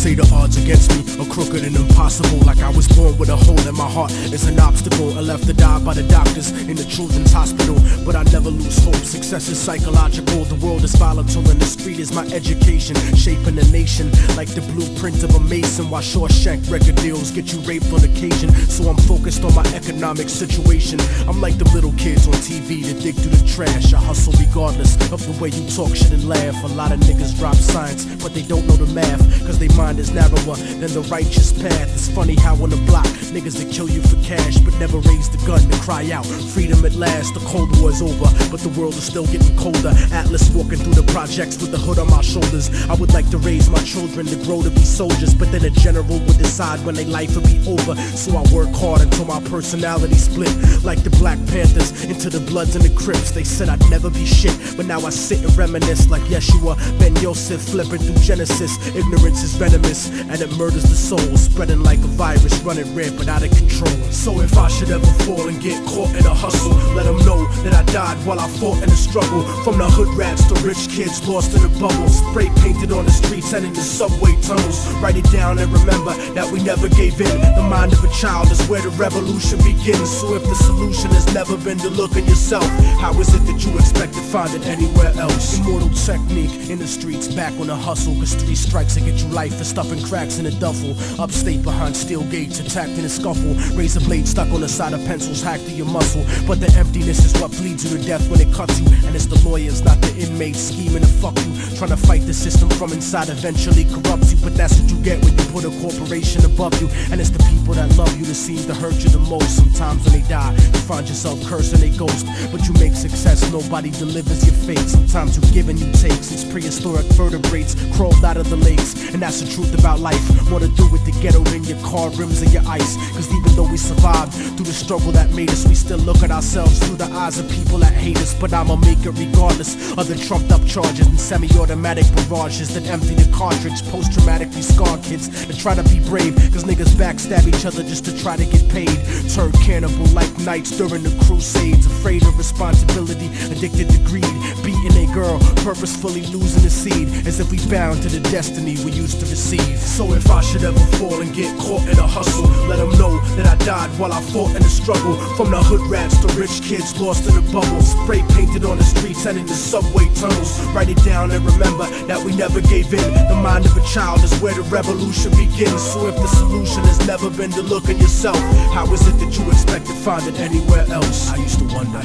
say the odds against me are crooked and impossible. Like I was born with a hole in my heart, it's an obstacle. I left to die by the doctors in the children's hospital, but I never lose hope. Success is psychological, the world is volatile, and the street is my education, shaping a nation like the blueprint of a mason. While Shawshank record deals get you raped on occasion, so I'm focused on my economic situation. I'm like the little kids on TV that dig through the trash. I hustle regardless of the way you talk shit and laugh. A lot of niggas drop science, but they don't know the math, cause they mind is narrower than the righteous path. It's funny how on the block, niggas that kill you for cash, but never raise the gun to cry out freedom at last. The Cold War is over, but the world is still getting colder. Atlas walking through the projects with the hood on my shoulders. I would like to raise my children to grow to be soldiers, but then a general would decide when their life would be over. So I work hard until my personality split, like the Black Panthers into the Bloods and the Crips. They said I'd never be shit, but now I sit and reminisce like Yeshua Ben Yosef, flipping through Genesis. Ignorance is venomous and it murders the soul, spreading like a virus, running rampant out of control. So if I should ever fall and get caught in a hustle, let them know that I died while I fought in the struggle. From the hood rats to rich kids lost in the bubble, spray painted on the streets and in the subway tunnels. Write it down and remember that we never gave in. The mind of a child is where the revolution begins. So if the solution has never been to look at yourself, how is it that you expect to find it anywhere else? Immortal technique in the streets, back on the hustle, cause 3 strikes to get you life for stuffing cracks in a duffel. Upstate behind steel gates, attacked in a scuffle. Razor blade stuck on the side of pencils, hacked through your muscle. But the emptiness is what bleeds you to death when it cuts you. And it's the lawyers, not the inmates, scheming to fuck you. Trying to fight the system from inside eventually corrupts you. But that's what you get when you put a corporation above you. And it's the people that love you that seem to hurt you the most. Sometimes when they die, you find yourself cursing a ghost. But you make success, nobody delivers your fate. Sometimes you give and you take, since prehistoric vertebrates crawled out of the lakes. And that's the truth about life. More to do with the ghetto than your car rims and your ice. Cause even though we survived through the struggle that made us, we still look at ourselves through the eyes of people that hate us. But I'ma make it regardless of the trumped up charges and semi-automatic barrages that empty the cartridge. Post-traumatically scarred kids that try to be brave, cause niggas backstab each other just to try to get paid. Turn cannibal like knights during the crusades, afraid of responsibility, addicted to greed, beating a girl, purposefully losing the seed, as if we bound to the destiny we used to receive. So if I should ever fall and get caught in a hustle, let them know that I died while I fought in the struggle. From the hood rats to rich kids lost in the bubble, spray painted on the streets and in the subway tunnels. Write it down and remember that we never gave in. The mind of a child is where the revolution begins. So if the solution has never been to look at yourself, how is it that you expect to find it anywhere else? I used to wonder,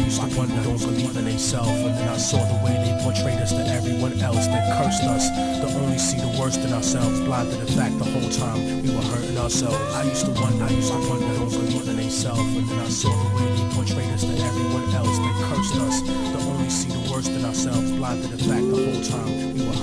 don't believe in themselves. And then I saw the way they portrayed us to everyone else. They cursed us to only see the worst in ourselves, blind to the fact the whole time we were hurting ourselves. I used to wonder, don't believe in themselves. And then I saw the way they portrayed us to everyone else. They cursed us to only see the worst in ourselves, blind to the fact the whole time we were